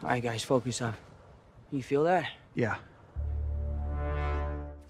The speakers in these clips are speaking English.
Alright guys, focus up. You feel that? Yeah.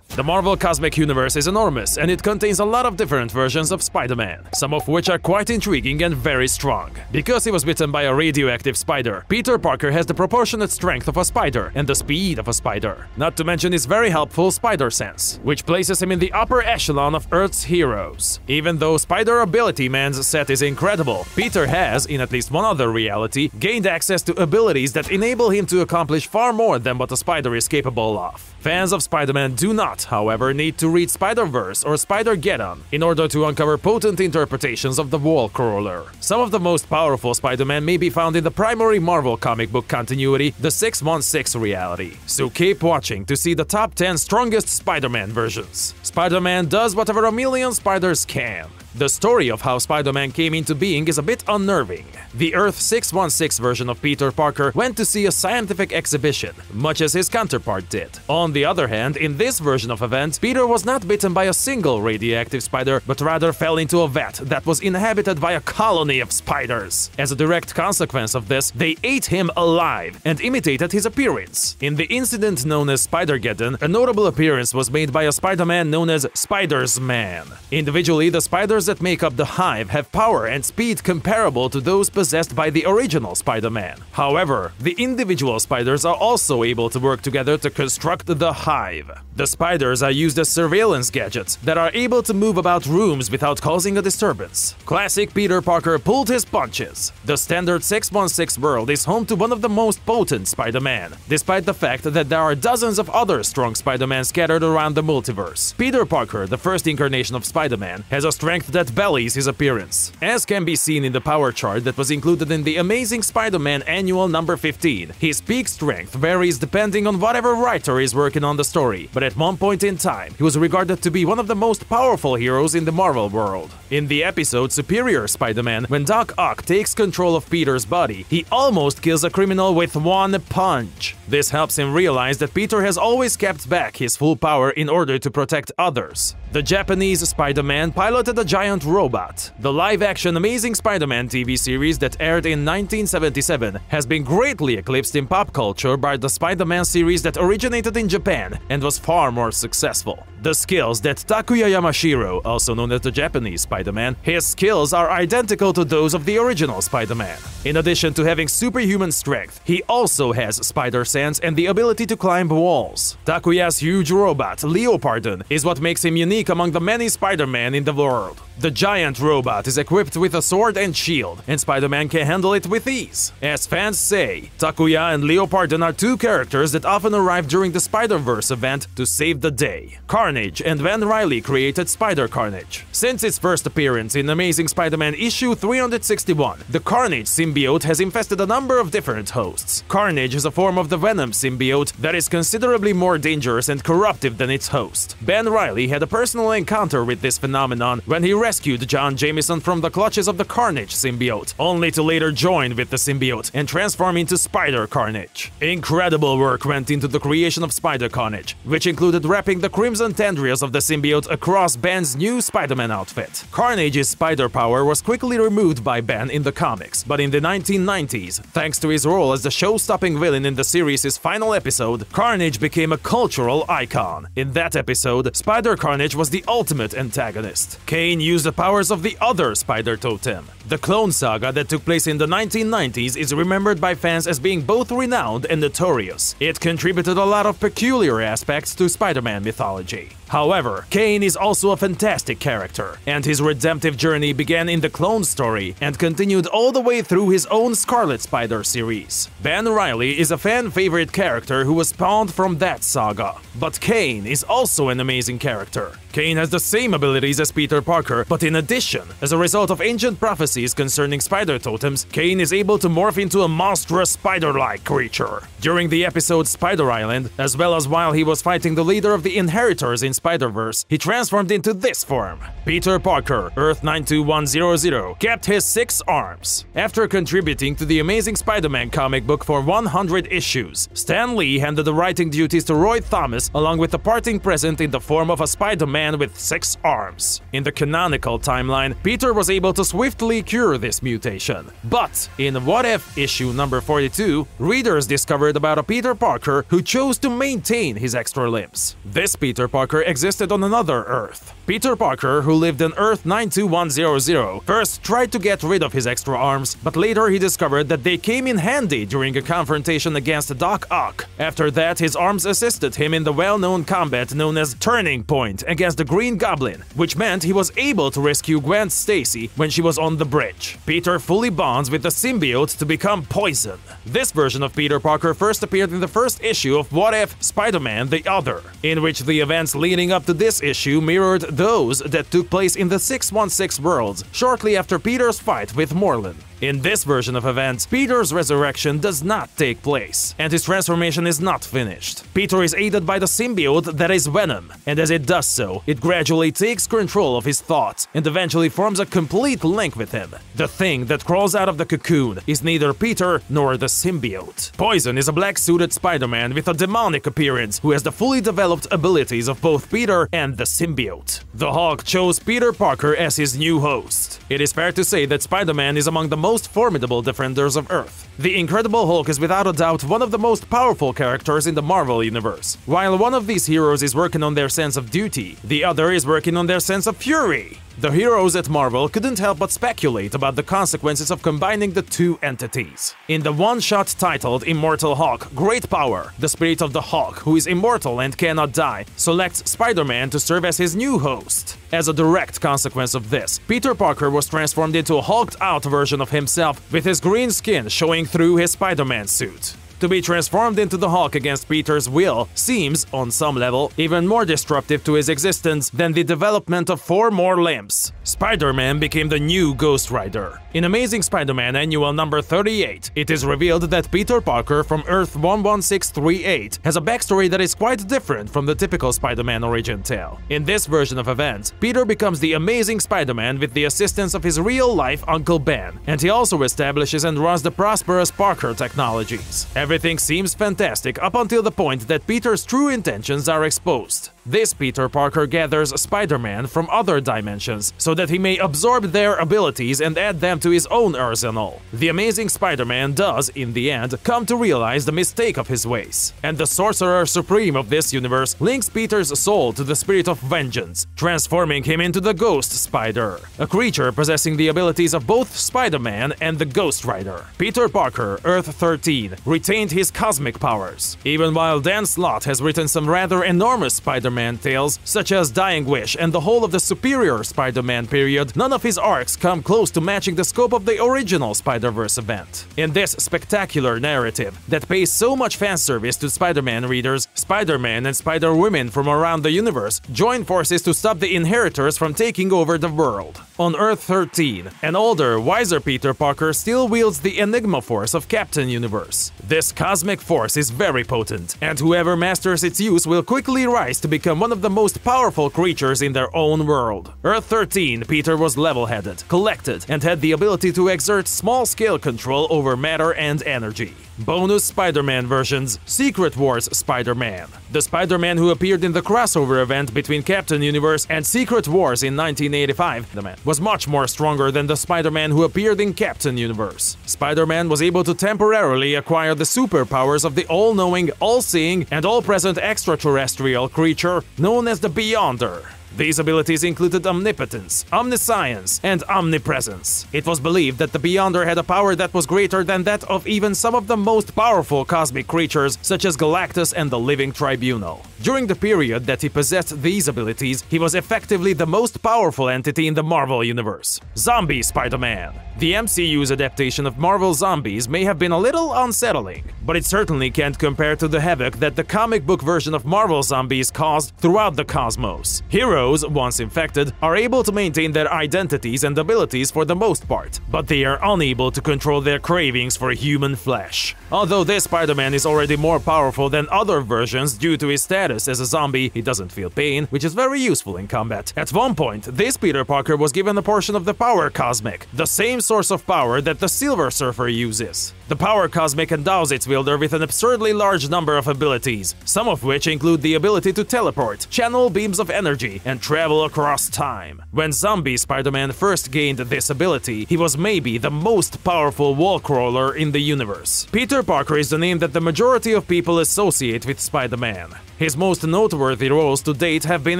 The Marvel Cosmic Universe is enormous, and it contains a lot of different versions of Spider-Man, some of which are quite intriguing and very strong. Because he was bitten by a radioactive spider, Peter Parker has the proportionate strength of a spider and the speed of a spider. Not to mention his very helpful spider sense, which places him in the upper echelon of Earth's heroes. Even though Spider Ability Man's set is incredible, Peter has, in at least one other reality, gained access to abilities that enable him to accomplish far more than what a spider is capable of. Fans of Spider-Man do not, however, need to read Spider-Verse or Spider-Geddon in order to uncover potent interpretations of the wall crawler. Some of the most powerful Spider-Man may be found in the primary Marvel comic book continuity, the 616 reality. So keep watching to see the top 10 strongest Spider-Man versions. Spider-Man does whatever a million spiders can. The story of how Spider-Man came into being is a bit unnerving. The Earth 616 version of Peter Parker went to see a scientific exhibition, much as his counterpart did. On the other hand, in this version of events, Peter was not bitten by a single radioactive spider, but rather fell into a vat that was inhabited by a colony of spiders. As a direct consequence of this, they ate him alive and imitated his appearance. In the incident known as Spider-Geddon, a notable appearance was made by a Spider-Man known as Spiders-Man. Individually, the spiders that make up the Hive have power and speed comparable to those possessed by the original Spider-Man. However, the individual spiders are also able to work together to construct the Hive. The spiders are used as surveillance gadgets that are able to move about rooms without causing a disturbance. Classic Peter Parker pulled his punches. The standard 616 world is home to one of the most potent Spider-Man, despite the fact that there are dozens of other strong Spider-Man scattered around the multiverse. Peter Parker, the first incarnation of Spider-Man, has a strength that belies his appearance. As can be seen in the power chart that was included in the Amazing Spider-Man Annual number 15, his peak strength varies depending on whatever writer is working on the story, but at one point in time, he was regarded to be one of the most powerful heroes in the Marvel world. In the episode Superior Spider-Man, when Doc Ock takes control of Peter's body, he almost kills a criminal with one punch. This helps him realize that Peter has always kept back his full power in order to protect others. The Japanese Spider-Man piloted a giant robot. The live-action Amazing Spider-Man TV series that aired in 1977 has been greatly eclipsed in pop culture by the Spider-Man series that originated in Japan and was far more successful. The skills that Takuya Yamashiro, also known as the Japanese Spider-Man, his skills are identical to those of the original Spider-Man. In addition to having superhuman strength, he also has spider sense and the ability to climb walls. Takuya's huge robot, Leopardon, is what makes him unique among the many Spider-Man in the world. The giant robot is equipped with a sword and shield, and Spider-Man can handle it with ease. As fans say, Takuya and Leopardon are two characters that often arrive during the Spider-Verse event to save the day. Carnage and Reilly created Spider-Carnage. Since its first appearance in Amazing Spider-Man issue 361, the Carnage symbiote has infested a number of different hosts. Carnage is a form of the Venom symbiote that is considerably more dangerous and corruptive than its host. Reilly had a personal encounter with this phenomenon when he rescued John Jameson from the clutches of the Carnage symbiote, only to later join with the symbiote and transform into Spider-Carnage. Incredible work went into the creation of Spider-Carnage, which included wrapping the crimson tendrils of the symbiote across Ben's new Spider-Man outfit. Carnage's spider power was quickly removed by Ben in the comics, but in the 1990s, thanks to his role as the show-stopping villain in the series' final episode, Carnage became a cultural icon. In that episode, Spider-Carnage was the ultimate antagonist. Kaine used the powers of the other Spider-Totem. The Clone Saga that took place in the 1990s is remembered by fans as being both renowned and notorious. It contributed a lot of peculiar aspects to Spider-Man mythology. However, Kaine is also a fantastic character, and his redemptive journey began in the Clone story and continued all the way through his own Scarlet Spider series. Ben Reilly is a fan-favorite character who was spawned from that saga. But Kaine is also an amazing character. Kaine has the same abilities as Peter Parker, but in addition, as a result of ancient prophecies concerning Spider-Totems, Kaine is able to morph into a monstrous spider-like creature. During the episode Spider Island, as well as while he was fighting the leader of the Inheritors in Spider-Verse, he transformed into this form. Peter Parker, Earth 92100, kept his 6 arms. After contributing to the Amazing Spider-Man comic book for 100 issues, Stan Lee handed the writing duties to Roy Thomas along with a parting present in the form of a Spider-Man with 6 arms. In the canonical timeline, Peter was able to swiftly cure this mutation. But in What If issue number 42, readers discovered about a Peter Parker who chose to maintain his extra limbs. This Peter Parker existed on another Earth. Peter Parker, who lived on Earth 92100, first tried to get rid of his extra arms, but later he discovered that they came in handy during a confrontation against Doc Ock. After that, his arms assisted him in the well-known combat known as Turning Point against the Green Goblin, which meant he was able to rescue Gwen Stacy when she was on the bridge. Peter fully bonds with the symbiote to become Poison. This version of Peter Parker first appeared in the first issue of What If Spider-Man the Other, in which the events leading up to this issue mirrored those that took place in the 616 worlds shortly after Peter's fight with Morlun. In this version of events, Peter's resurrection does not take place, and his transformation is not finished. Peter is aided by the symbiote that is Venom, and as it does so, it gradually takes control of his thoughts and eventually forms a complete link with him. The thing that crawls out of the cocoon is neither Peter nor the symbiote. Poison is a black-suited Spider-Man with a demonic appearance who has the fully developed abilities of both Peter and the symbiote. The Hulk chose Peter Parker as his new host. It is fair to say that Spider-Man is among the most formidable defenders of Earth. The Incredible Hulk is without a doubt one of the most powerful characters in the Marvel Universe. While one of these heroes is working on their sense of duty, the other is working on their sense of fury. The heroes at Marvel couldn't help but speculate about the consequences of combining the two entities. In the one-shot titled Immortal Hulk, Great Power, the spirit of the Hulk, who is immortal and cannot die, selects Spider-Man to serve as his new host. As a direct consequence of this, Peter Parker was transformed into a hulked-out version of himself with his green skin showing through his Spider-Man suit. To be transformed into the Hulk against Peter's will seems, on some level, even more disruptive to his existence than the development of 4 more limbs. Spider-Man became the new Ghost Rider. In Amazing Spider-Man Annual number 38, it is revealed that Peter Parker from Earth 11638 has a backstory that is quite different from the typical Spider-Man origin tale. In this version of events, Peter becomes the Amazing Spider-Man with the assistance of his real-life Uncle Ben, and he also establishes and runs the prosperous Parker Technologies. Everything seems fantastic up until the point that Peter's true intentions are exposed. This Peter Parker gathers Spider-Man from other dimensions so that he may absorb their abilities and add them to his own arsenal. The Amazing Spider-Man does, in the end, come to realize the mistake of his ways. And the Sorcerer Supreme of this universe links Peter's soul to the spirit of vengeance, transforming him into the Ghost Spider, a creature possessing the abilities of both Spider-Man and the Ghost Rider. Peter Parker, Earth 13, retained his cosmic powers, even while Dan Slott has written some rather enormous Spider-Man tales, such as Dying Wish and the whole of the Superior Spider-Man period. None of his arcs come close to matching the scope of the original Spider-Verse event. In this spectacular narrative that pays so much fan service to Spider-Man readers, Spider-Man and Spider-Women from around the universe join forces to stop the Inheritors from taking over the world. On Earth 13, an older, wiser Peter Parker still wields the Enigma Force of Captain Universe. This cosmic force is very potent, and whoever masters its use will quickly rise to become one of the most powerful creatures in their own world. Earth 13, Peter was level-headed, collected, and had the ability to exert small-scale control over matter and energy. Bonus Spider-Man versions: Secret Wars Spider-Man. The Spider-Man who appeared in the crossover event between Captain Universe and Secret Wars in 1985 was much more stronger than the Spider-Man who appeared in Captain Universe. Spider-Man was able to temporarily acquire the superpowers of the all-knowing, all-seeing, and all-present extraterrestrial creature known as the Beyonder. These abilities included omnipotence, omniscience, and omnipresence. It was believed that the Beyonder had a power that was greater than that of even some of the most powerful cosmic creatures, such as Galactus and the Living Tribunal. During the period that he possessed these abilities, he was effectively the most powerful entity in the Marvel Universe. Zombie Spider-Man. The MCU's adaptation of Marvel Zombies may have been a little unsettling, but it certainly can't compare to the havoc that the comic book version of Marvel Zombies caused throughout the cosmos. Heroes, once infected, are able to maintain their identities and abilities for the most part, but they are unable to control their cravings for human flesh. Although this Spider-Man is already more powerful than other versions due to his status status as a zombie, he doesn't feel pain, which is very useful in combat. At one point, this Peter Parker was given a portion of the Power Cosmic, the same source of power that the Silver Surfer uses. The Power Cosmic endows its wielder with an absurdly large number of abilities, some of which include the ability to teleport, channel beams of energy, and travel across time. When zombie Spider-Man first gained this ability, he was maybe the most powerful wall crawler in the universe. Peter Parker is the name that the majority of people associate with Spider-Man. His most noteworthy roles to date have been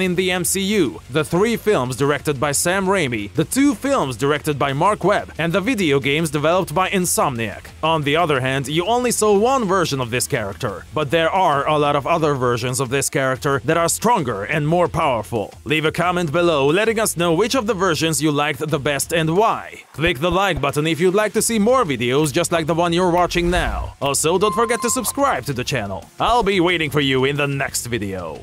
in the MCU, the 3 films directed by Sam Raimi, the 2 films directed by Mark Webb, and the video games developed by Insomniac. On the other hand, you only saw one version of this character, but there are a lot of other versions of this character that are stronger and more powerful. Leave a comment below letting us know which of the versions you liked the best and why. Click the like button if you'd like to see more videos just like the one you're watching now. Also, don't forget to subscribe to the channel. I'll be waiting for you in the next video.